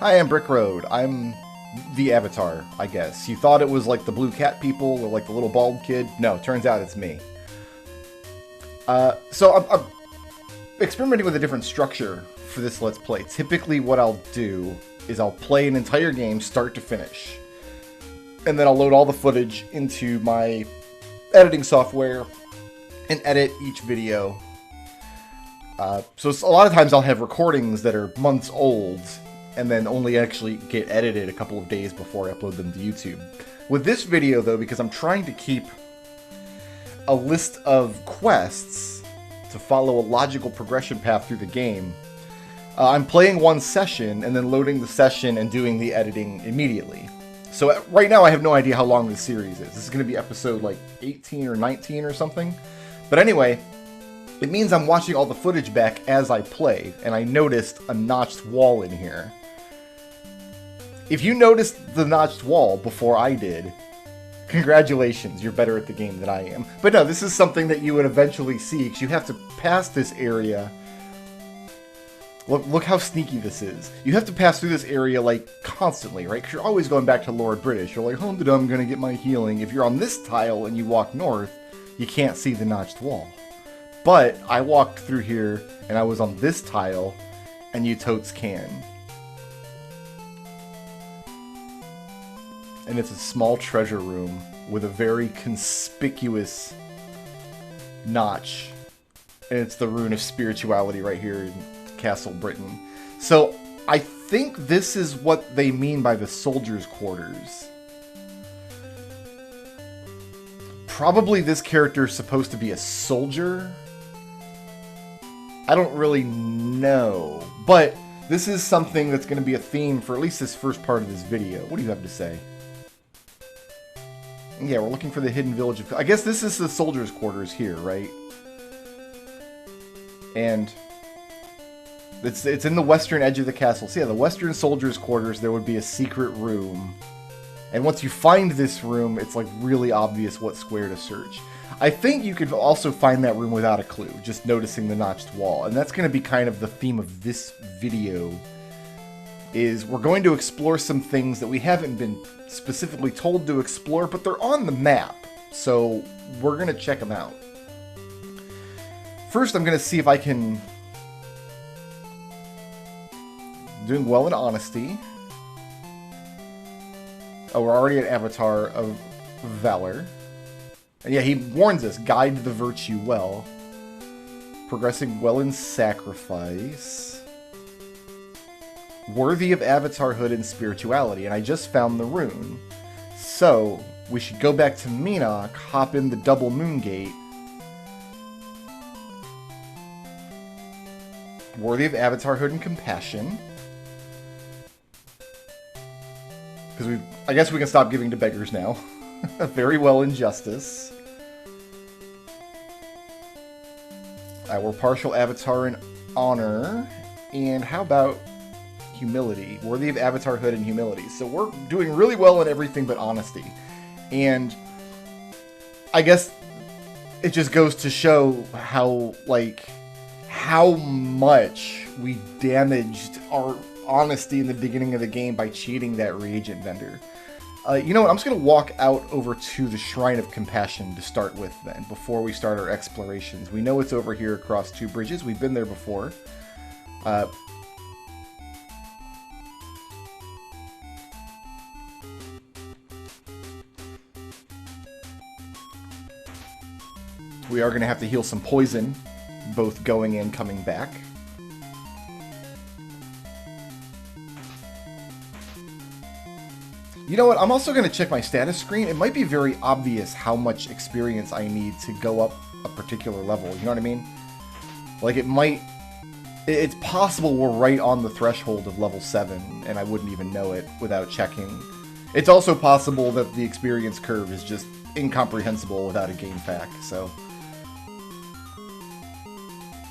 Hi, I'm Brickroad. I'm the Avatar, I guess. You thought it was like the blue cat people or like the little bald kid. No, turns out it's me. So I'm experimenting with a different structure for this Let's Play. Typically what I'll do is I'll play an entire game start to finish. And then I'll load all the footage into my editing software and edit each video. So a lot of times I'll have recordings that are months old and then only actually get edited a couple of days before I upload them to YouTube. With this video, though, because I'm trying to keep a list of quests to follow a logical progression path through the game, I'm playing one session and then loading the session and doing the editing immediately. So right now I have no idea how long this series is. This is going to be episode like 18 or 19 or something. But anyway, it means I'm watching all the footage back as I play, and I noticed a notched wall in here. If you noticed the notched wall before I did, congratulations, you're better at the game than I am. But no, this is something that you would eventually see, because you have to pass this area. Look how sneaky this is. You have to pass through this area, like, constantly, right? Because you're always going back to Lord British. You're like, I'm gonna get my healing. If you're on this tile and you walk north, you can't see the notched wall. But I walked through here, and I was on this tile, and you totes can. And it's a small treasure room with a very conspicuous notch. And it's the Rune of Spirituality right here in Castle Britain. So I think this is what they mean by the soldiers' quarters. Probably this character is supposed to be a soldier. I don't really know. But this is something that's going to be a theme for at least this first part of this video. What do you have to say? Yeah, we're looking for the hidden village of... I guess this is the soldiers' quarters here, right? And it's in the western edge of the castle. So yeah, the western soldiers' quarters, there would be a secret room. And once you find this room, it's like really obvious what square to search. I think you could also find that room without a clue, just noticing the notched wall. And that's going to be kind of the theme of this video, is we're going to explore some things that we haven't been specifically told to explore, but they're on the map, so we're going to check them out. First, I'm going to see if I can... Doing well in honesty. Oh, we're already at Avatar of Valor. And yeah, he warns us, guide the virtue well. Progressing well in sacrifice. Worthy of avatarhood and spirituality, and I just found the rune. So, we should go back to Minoc, hop in the double moon gate. Worthy of avatarhood and compassion. Because I guess we can stop giving to beggars now. Very well in justice. We're partial avatar in honor. And how about humility? Worthy of avatarhood and humility. So we're doing really well in everything but honesty. And I guess it just goes to show how, like, how much we damaged our honesty in the beginning of the game by cheating that reagent vendor. You know what? I'm just going to walk out over to the Shrine of Compassion to start with then, before we start our explorations. We know it's over here across two bridges. We've been there before. We are going to have to heal some poison, both going and coming back. You know what? I'm also going to check my status screen. It might be very obvious how much experience I need to go up a particular level. You know what I mean? Like, it might... It's possible we're right on the threshold of level 7, and I wouldn't even know it without checking. It's also possible that the experience curve is just incomprehensible without a game pack, so...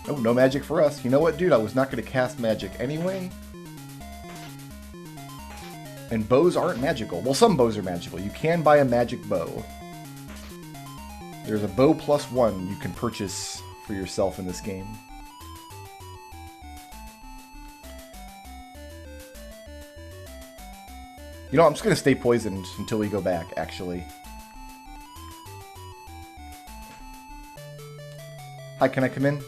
Oh, no magic for us. You know what, dude? I was not going to cast magic anyway. And bows aren't magical. Well, some bows are magical. You can buy a magic bow. There's a bow +1 you can purchase for yourself in this game. You know, I'm just going to stay poisoned until we go back, actually. Hi, can I come in?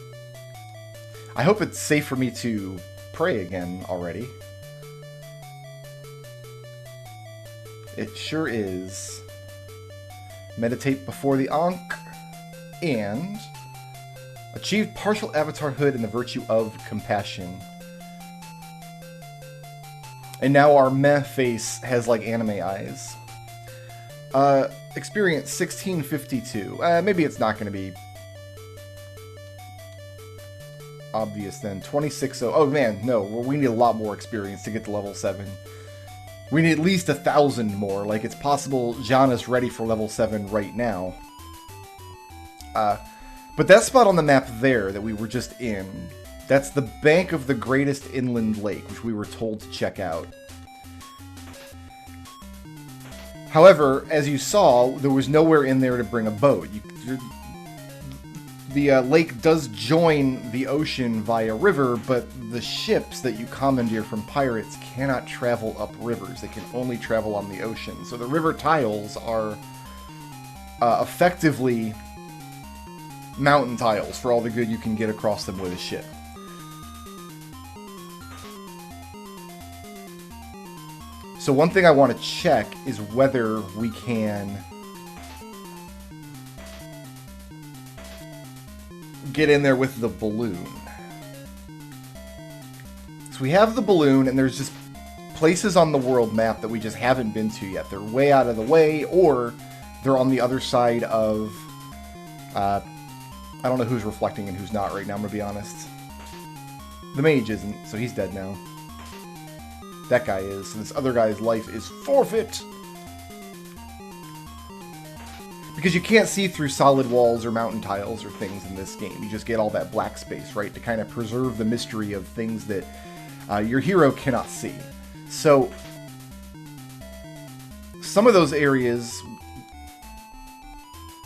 I hope it's safe for me to pray again already. It sure is. Meditate before the Ankh. And achieve partial avatarhood in the virtue of compassion. And now our meh face has like anime eyes. Experience 1652. Maybe it's not going to be obvious then. 26. Oh man, no. We need a lot more experience to get to level 7. We need at least 1,000 more. Like, it's possible Jana's ready for level 7 right now. But that spot on the map there that we were just in, that's the bank of the greatest inland lake, which we were told to check out. However, as you saw, there was nowhere in there to bring a boat. The lake does join the ocean via river, but the ships that you commandeer from pirates cannot travel up rivers. They can only travel on the ocean. So the river tiles are effectively mountain tiles for all the good you can get across them with a ship. So one thing I want to check is whether we can get in there with the balloon. So we have the balloon, and there's just places on the world map that we just haven't been to yet. They're way out of the way, or they're on the other side of... I don't know who's reflecting and who's not right now, I'm going to be honest. The mage isn't, so he's dead now. That guy is, and this other guy's life is forfeit! Because you can't see through solid walls or mountain tiles or things in this game. You just get all that black space, right? To kind of preserve the mystery of things that your hero cannot see. So, some of those areas,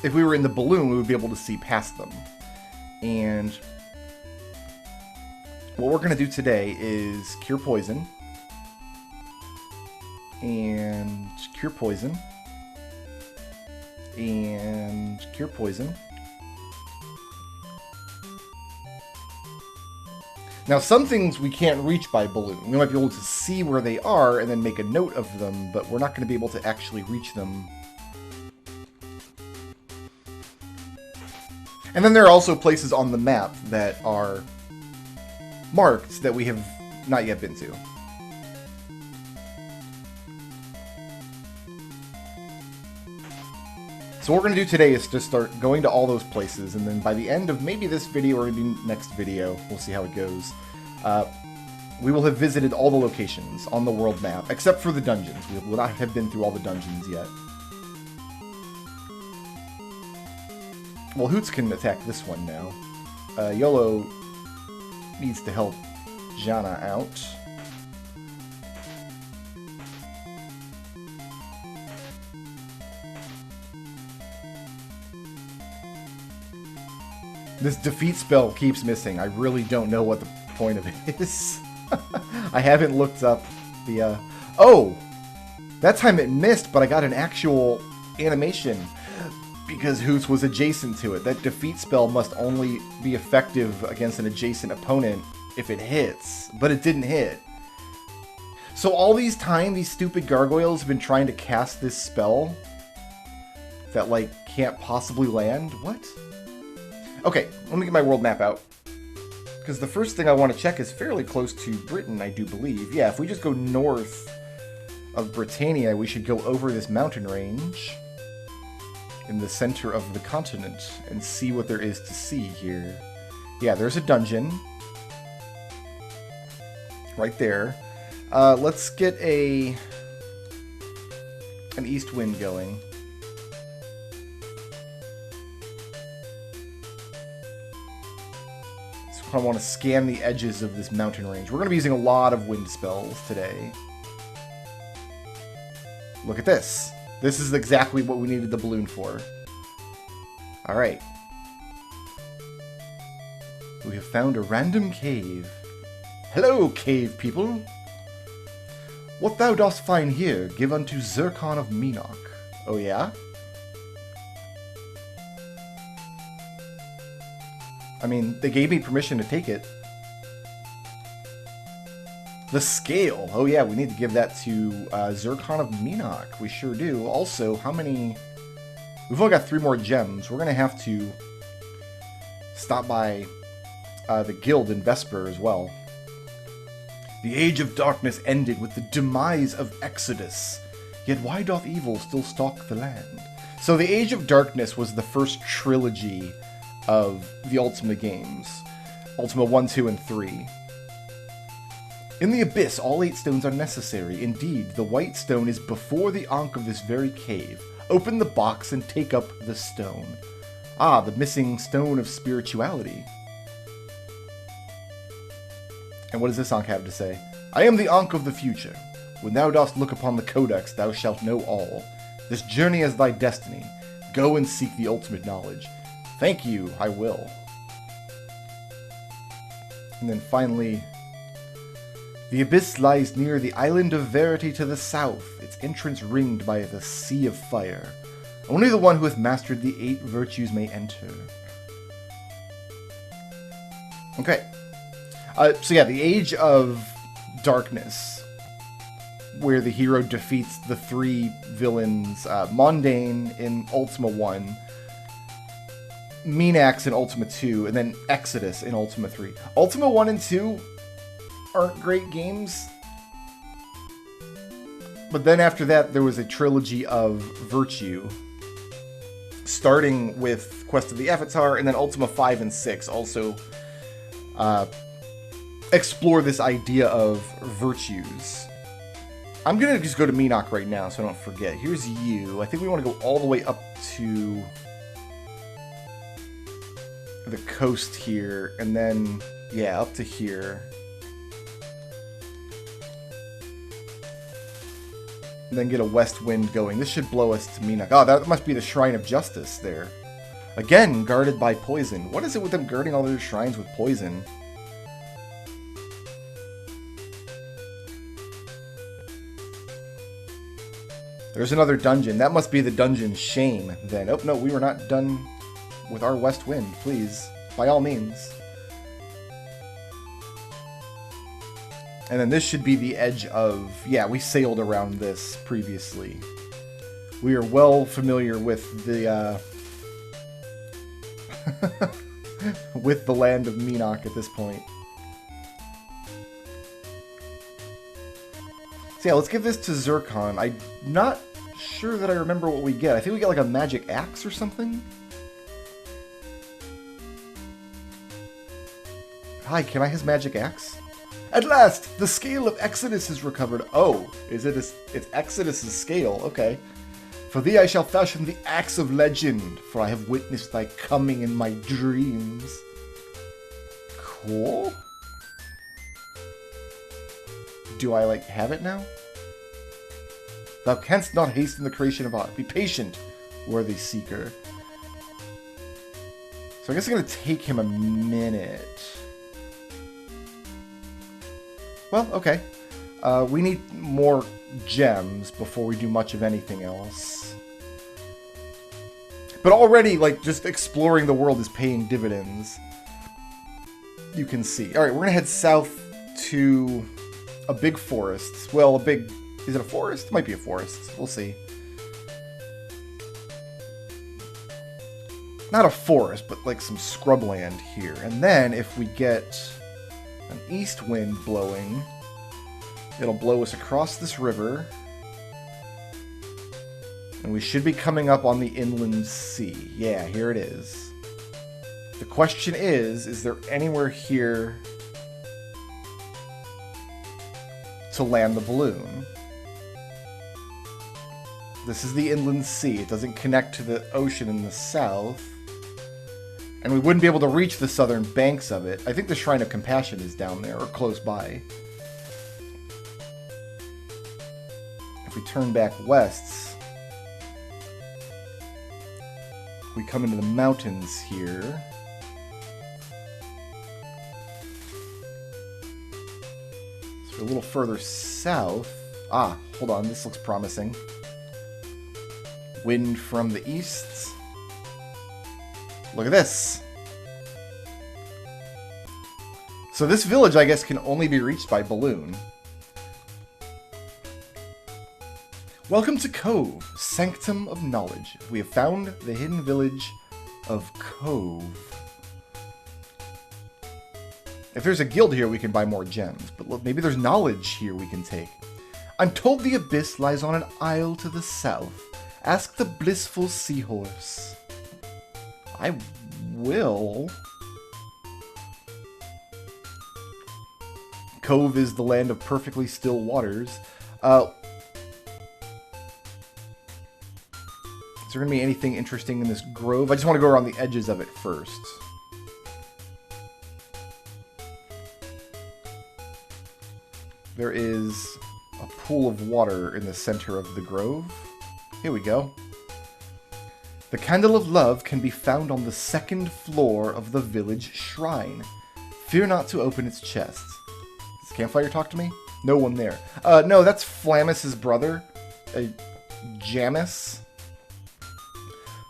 if we were in the balloon, we would be able to see past them. And what we're going to do today is cure poison. And cure poison. And cure poison. Now, some things we can't reach by balloon. We might be able to see where they are and then make a note of them, but we're not going to be able to actually reach them. And then there are also places on the map that are marked that we have not yet been to. So what we're going to do today is just start going to all those places, and then by the end of maybe this video or maybe next video, we'll see how it goes, we will have visited all the locations on the world map, except for the dungeons. We will not have been through all the dungeons yet. Well, Hoots can attack this one now. YOLO needs to help Jana out. This defeat spell keeps missing. I really don't know what the point of it is. I haven't looked up the... Oh! That time it missed, but I got an actual animation because Hoots was adjacent to it. That defeat spell must only be effective against an adjacent opponent if it hits, but it didn't hit. So all these time, these stupid gargoyles have been trying to cast this spell that, like, can't possibly land? What? Okay, let me get my world map out. Because the first thing I want to check is fairly close to Britain, I do believe. Yeah, if we just go north of Britannia, we should go over this mountain range in the center of the continent and see what there is to see here. Yeah, there's a dungeon. Right there. Let's get an east wind going. I want to scan the edges of this mountain range. We're going to be using a lot of wind spells today. Look at this. This is exactly what we needed the balloon for. Alright. We have found a random cave. Hello, cave people. What thou dost find here, give unto Zircon of Minoc. Oh yeah? I mean, they gave me permission to take it. The scale. Oh yeah, we need to give that to Zircon of Minoc. We sure do. Also, how many... We've only got 3 more gems. We're going to have to stop by the guild in Vesper as well. The Age of Darkness ended with the demise of Exodus. Yet why doth evil still stalk the land? So the Age of Darkness was the first trilogy of the Ultima games. Ultima 1, 2, and 3. In the Abyss, all 8 stones are necessary. Indeed, the white stone is before the Ankh of this very cave. Open the box and take up the stone. Ah, the missing stone of spirituality. And what does this Ankh have to say? I am the Ankh of the future. When thou dost look upon the Codex, thou shalt know all. This journey is thy destiny. Go and seek the ultimate knowledge. Thank you, I will. And then finally, the Abyss lies near the Island of Verity to the south, its entrance ringed by the Sea of Fire. Only the one who hath mastered the 8 virtues may enter. Okay. So yeah, the Age of Darkness, where the hero defeats the 3 villains, Mondain in Ultima 1, Minax in Ultima 2, and then Exodus in Ultima 3. Ultima 1 and 2 aren't great games, but then after that there was a trilogy of Virtue, starting with Quest of the Avatar, and then Ultima 5 and 6 also explore this idea of virtues. I'm gonna just go to Minoc right now so I don't forget. Here's you. I think we want to go all the way up to the coast here, and then, yeah, up to here. And then get a west wind going. This should blow us to Minoc. Oh, that must be the Shrine of Justice there. Again, guarded by poison. What is it with them guarding all their shrines with poison? There's another dungeon. That must be the dungeon Shame, then. Oh, no, we were not done with our west wind. Please, by all means. And then this should be the edge of... Yeah, we sailed around this previously. We are well familiar with the... with the land of Minoc at this point. So yeah, let's give this to Zircon. I'm not sure that I remember what we get. I think we get like a magic axe or something? Hi, can I his magic axe? At last, the scale of Exodus is recovered. Oh, is it? It's Exodus's scale. Okay. For thee I shall fashion the axe of legend, for I have witnessed thy coming in my dreams. Cool. Do I, like, have it now? Thou canst not hasten the creation of art. Be patient, worthy seeker. So I guess I'm going to take him a minute. Well, okay. We need more gems before we do much of anything else. But already, like, just exploring the world is paying dividends. You can see. Alright, we're going to head south to a big forest. Well, a big... Is it a forest? It might be a forest. We'll see. Not a forest, but like some scrubland here. And then if we get an east wind blowing, it'll blow us across this river. And we should be coming up on the inland sea. Yeah, here it is. The question is there anywhere here to land the balloon? This is the inland sea. It doesn't connect to the ocean in the south. And we wouldn't be able to reach the southern banks of it. I think the Shrine of Compassion is down there, or close by. If we turn back west, we come into the mountains here. So we're a little further south. Ah, hold on, this looks promising. Wind from the east. Look at this. So this village, I guess, can only be reached by balloon. Welcome to Cove, Sanctum of Knowledge. We have found the hidden village of Cove. If there's a guild here, we can buy more gems. But look, maybe there's knowledge here we can take. I'm told the abyss lies on an isle to the south. Ask the blissful seahorse. I will. Cove is the land of perfectly still waters. Is there going to be anything interesting in this grove? I just want to go around the edges of it first. There is a pool of water in the center of the grove. Here we go. The Candle of Love can be found on the second floor of the village shrine. Fear not to open its chest. Does Campfire talk to me? No one there. No, that's Flammus's brother. Jamis.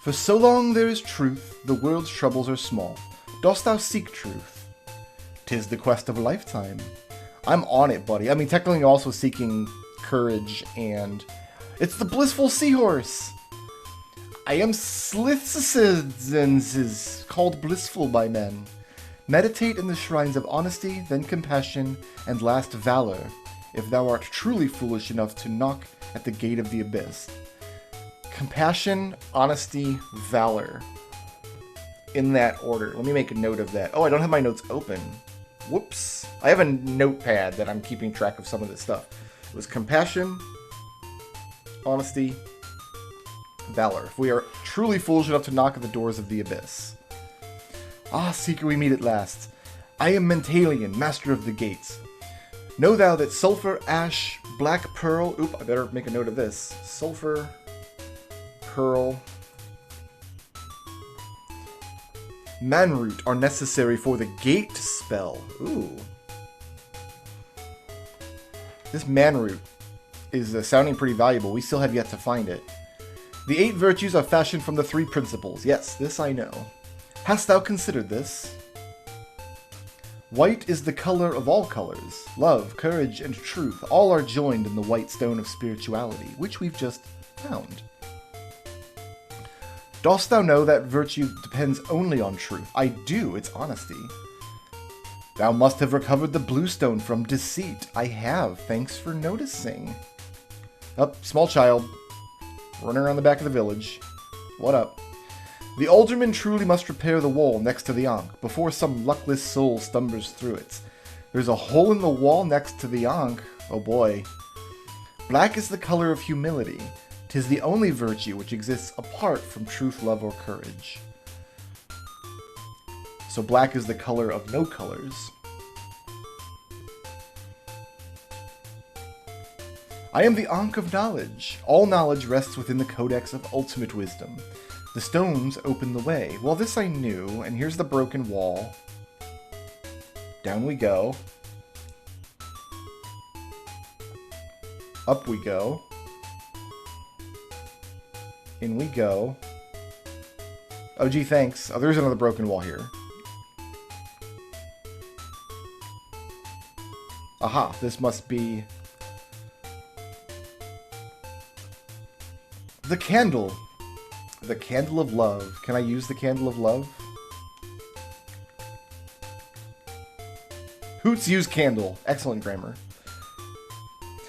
For so long there is truth, the world's troubles are small. Dost thou seek truth? 'Tis the quest of a lifetime. I'm on it, buddy. I mean, technically also seeking courage and... It's the blissful seahorse! I am Slithsins, called blissful by men. Meditate in the shrines of honesty, then compassion, and last valor, if thou art truly foolish enough to knock at the gate of the abyss. Compassion, honesty, valor. In that order. Let me make a note of that. Oh, I don't have my notes open. Whoops. I have a notepad that I'm keeping track of some of this stuff. It was compassion, honesty, valor. If we are truly foolish enough to knock at the doors of the abyss. Ah, seeker, we meet at last. I am Mentalian, master of the gates. Know thou that sulfur, ash, black pearl... Oop, I better make a note of this. Sulfur, pearl... Manroot are necessary for the gate spell. Ooh. This manroot is sounding pretty valuable. We still have yet to find it. The 8 virtues are fashioned from the 3 principles. Yes, this I know. Hast thou considered this? White is the color of all colors. Love, courage, and truth all are joined in the white stone of spirituality, which we've just found. Dost thou know that virtue depends only on truth? I do, it's honesty. Thou must have recovered the blue stone from deceit. I have, thanks for noticing. Up, small child. Running around the back of the village. What up? The alderman truly must repair the wall next to the Ankh, before some luckless soul stumbles through it. There's a hole in the wall next to the Ankh. Oh boy. Black is the color of humility. 'Tis the only virtue which exists apart from truth, love, or courage. So black is the color of no colors. I am the Ankh of knowledge. All knowledge rests within the codex of ultimate wisdom. The stones open the way. Well, this I knew, and here's the broken wall. Down we go. Up we go. In we go. Oh, gee, thanks. Oh, there's another broken wall here. Aha, this must be... the candle. The Candle of Love. Can I use the Candle of Love? Hoots use candle. Excellent grammar.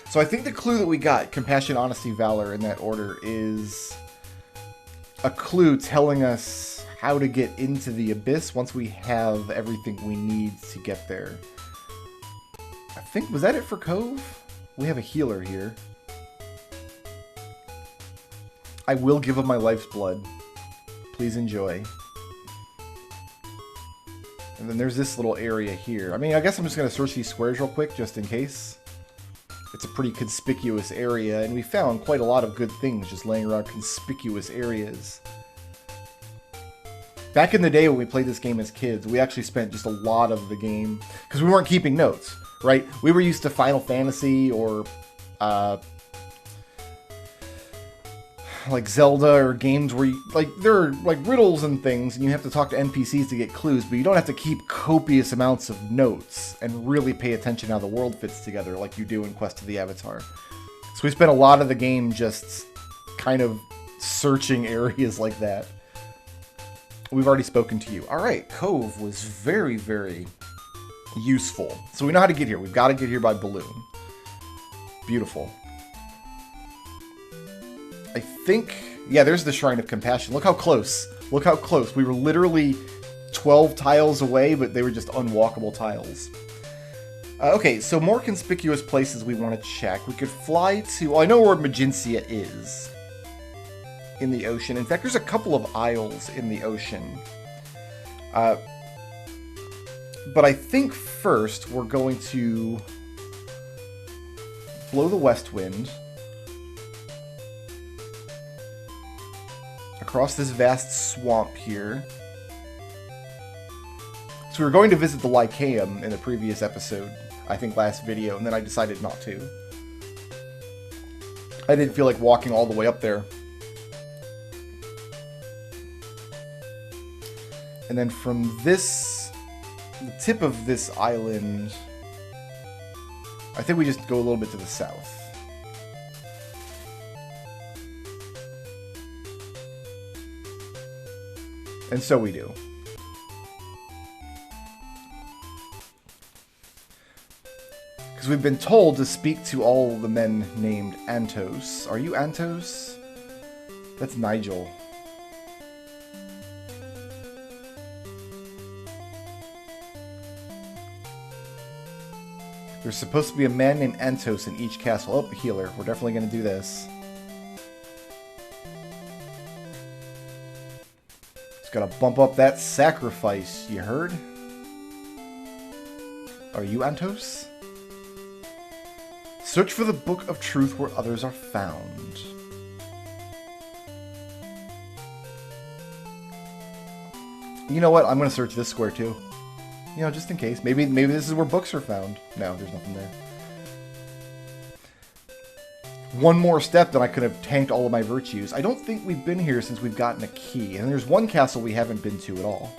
So I think the clue that we got, compassion, honesty, valor, in that order, is a clue telling us how to get into the abyss once we have everything we need to get there. I think, was that it for Cove? We have a healer here. I will give up my life's blood. Please enjoy. And then there's this little area here. I mean, I guess I'm just going to search these squares real quick, just in case. It's a pretty conspicuous area, and we found quite a lot of good things just laying around conspicuous areas. Back in the day when we played this game as kids, we actually spent just a lot of the game, because we weren't keeping notes, right? We were used to Final Fantasy or like Zelda or games where you, like, there are like riddles and things and you have to talk to NPCs to get clues, but you don't have to keep copious amounts of notes and really pay attention how the world fits together like you do in Quest of the Avatar. So we spent a lot of the game just kind of searching areas like that. We've already spoken to you. Alright, Cove was very, very useful. So we know how to get here. We've got to get here by balloon. Beautiful. I think... Yeah, there's the Shrine of Compassion. Look how close. Look how close. We were literally 12 tiles away, but they were just unwalkable tiles. Okay, so more conspicuous places we want to check. We could fly to... Well, I know where Magencia is. In the ocean. In fact, there's a couple of isles in the ocean. But I think first we're going to blow the west wind across this vast swamp here. So we were going to visit the Lycaeum in the previous episode, I think last video, and then I decided not to. I didn't feel like walking all the way up there. And then from this, the tip of this island, I think we just go a little bit to the south. And so we do. Because we've been told to speak to all the men named Antos. Are you Antos? That's Nigel. There's supposed to be a man named Antos in each castle. Oh, healer. We're definitely going to do this. Just gotta bump up that sacrifice, you heard? Are you Antos? Search for the Book of Truth where others are found. You know what? I'm going to search this square too. You know, just in case. Maybe this is where books are found. No, there's nothing there. One more step, then I could have tanked all of my virtues. I don't think we've been here since we've gotten a key. And there's one castle we haven't been to at all.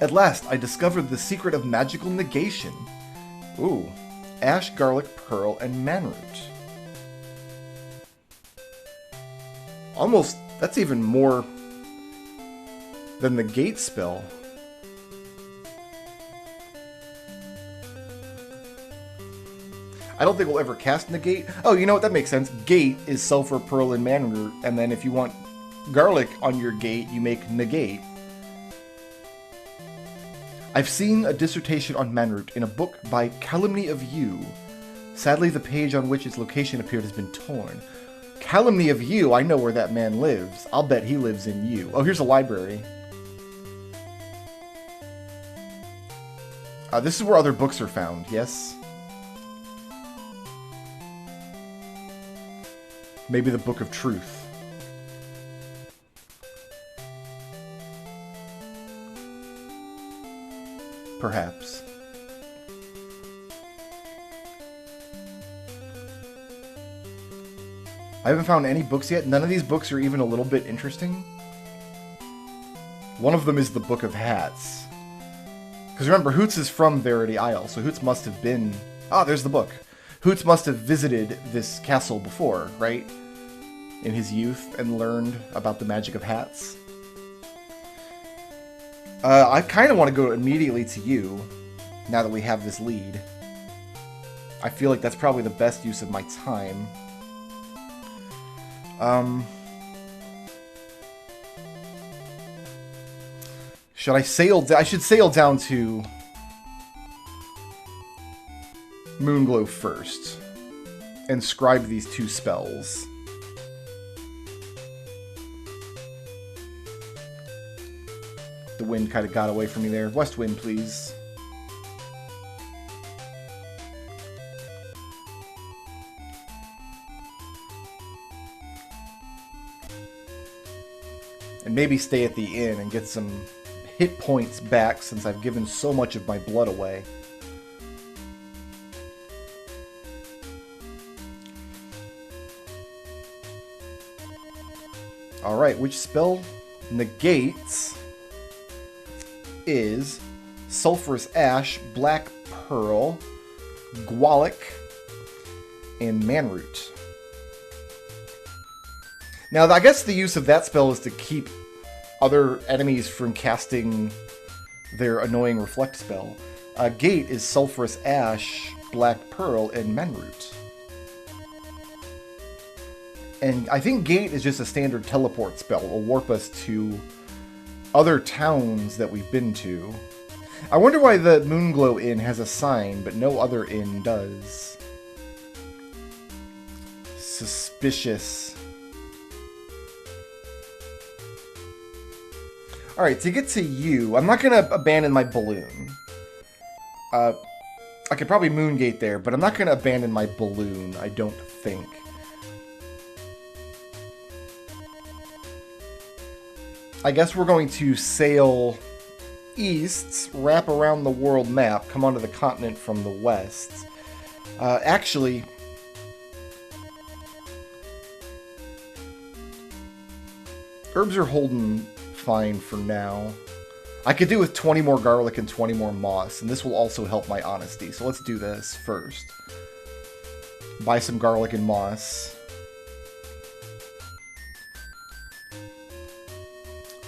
At last, I discovered the secret of magical negation. Ooh. Ash, garlic, pearl, and manroot. Almost, that's even more than the gate spell. I don't think we'll ever cast negate. Oh, you know what? That makes sense. Gate is sulfur, pearl, and manroot, and then if you want garlic on your gate, you make negate. I've seen a dissertation on manroot in a book by Calumny of You. Sadly, the page on which its location appeared has been torn. Calumny of You, I know where that man lives. I'll bet he lives in you. Oh, here's a library. This is where other books are found, yes? Maybe the Book of Truth. Perhaps. I haven't found any books yet. None of these books are even a little bit interesting. One of them is the Book of Hats. Because remember, Hoots is from Verity Isle, so Hoots must have been... Ah, there's the book. Hoots must have visited this castle before, right? In his youth, and learned about the magic of hats. I kind of want to go immediately to you, now that we have this lead. I feel like that's probably the best use of my time. Should I sail... I should sail down to Moonglow first. And scribe these two spells. The wind kind of got away from me there. West wind, please. And maybe stay at the inn and get some hit points back since I've given so much of my blood away. Alright, which spell negates is Sulphurous Ash, Black Pearl, Gwalik, and Manroot. Now, I guess the use of that spell is to keep other enemies from casting their annoying Reflect spell. Gate is Sulphurous Ash, Black Pearl, and Manroot. And I think Gate is just a standard teleport spell. It will warp us to other towns that we've been to. I wonder why the Moonglow Inn has a sign, but no other inn does. Suspicious. Alright, to get to you, I'm not going to abandon my balloon. I could probably Moongate there, but I'm not going to abandon my balloon, I don't think. I guess we're going to sail east, wrap around the world map, come onto the continent from the west. Actually, herbs are holding fine for now. I could do with 20 more garlic and 20 more moss, and this will also help my honesty. So let's do this first. Buy some garlic and moss.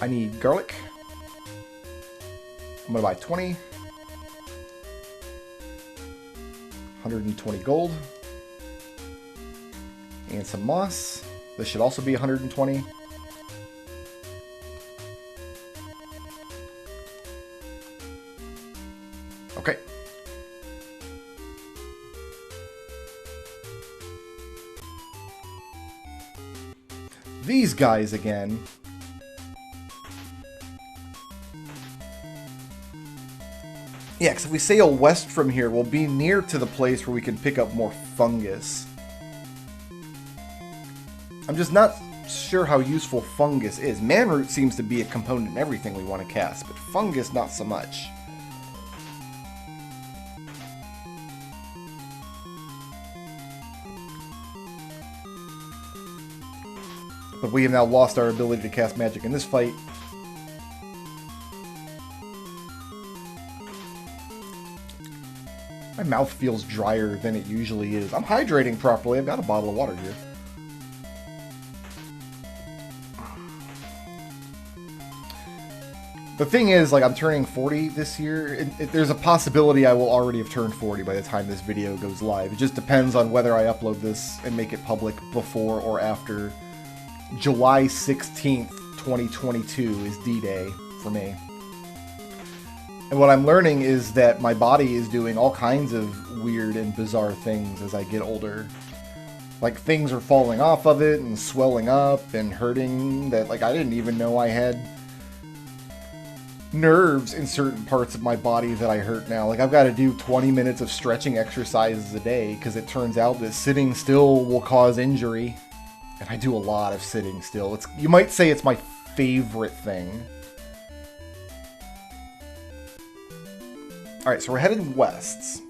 I need garlic. I'm gonna buy 20. 120 gold. And some moss. This should also be 120. Okay. These guys again. Yeah, because if we sail west from here, we'll be near to the place where we can pick up more fungus. I'm just not sure how useful fungus is. Manroot seems to be a component in everything we want to cast, but fungus not so much. But we have now lost our ability to cast magic in this fight. My mouth feels drier than it usually is. I'm hydrating properly. I've got a bottle of water here. The thing is, like, I'm turning 40 this year. There's a possibility I will already have turned 40 by the time this video goes live. It just depends on whether I upload this and make it public before or after July 16th, 2022 is D-Day for me. And what I'm learning is that my body is doing all kinds of weird and bizarre things as I get older. Like, things are falling off of it and swelling up and hurting that, like, I didn't even know I had nerves in certain parts of my body that I hurt now. Like, I've got to do 20 minutes of stretching exercises a day because it turns out that sitting still will cause injury. And I do a lot of sitting still. You might say it's my favorite thing. Alright, so we're headed west.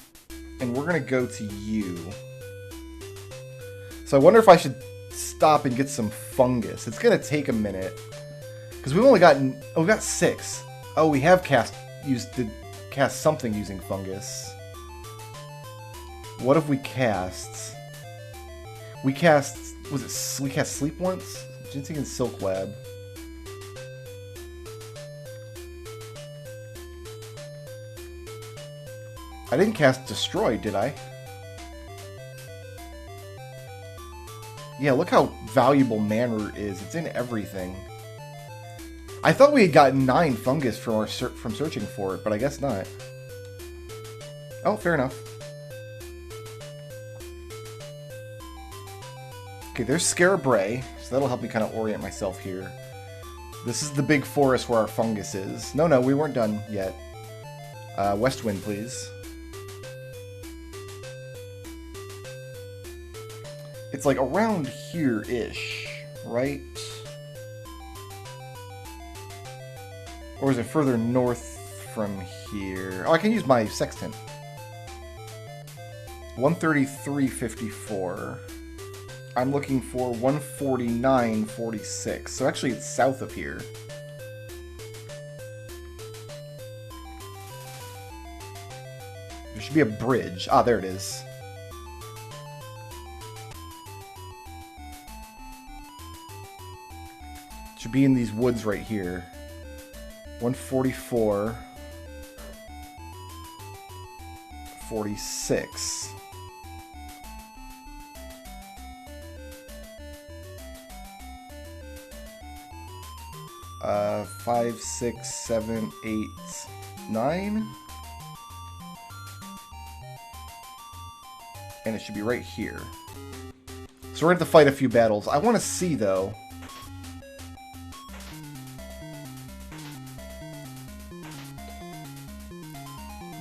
And we're going to go to you. So I wonder if I should stop and get some fungus. It's going to take a minute. Because we've only gotten... Oh, we got 6. Oh, we have cast something using fungus. What if we cast... We cast... We cast Sleep once? Ginseng and Silk Lab. I didn't cast Destroy, did I? Yeah, look how valuable Manroot is. It's in everything. I thought we had gotten 9 fungus from searching for it, but I guess not. Oh, fair enough. Okay, there's Scarabray, so that'll help me kind of orient myself here. This is the big forest where our fungus is. No, we weren't done yet. West Wind, please. It's like around here-ish, right? Or is it further north from here? Oh, I can use my sextant. 133.54. I'm looking for 149.46. So actually it's south of here. There should be a bridge. Ah, there it is. It should be in these woods right here. 144. 46. Uh, 5, 6, 7, 8, 9. And it should be right here. So we're going to have to fight a few battles. I want to see, though.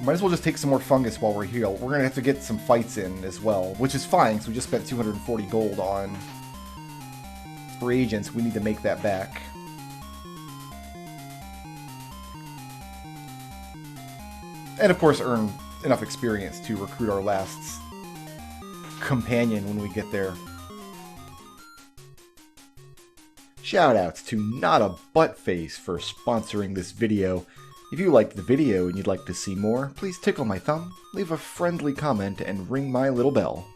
Might as well just take some more fungus while we're here. We're going to have to get some fights in as well, which is fine, because we just spent 240 gold on reagents. We need to make that back. And of course earn enough experience to recruit our last companion when we get there. Shoutouts to Not a Buttface for sponsoring this video. If you liked the video and you'd like to see more, please tickle my thumb, leave a friendly comment, and ring my little bell.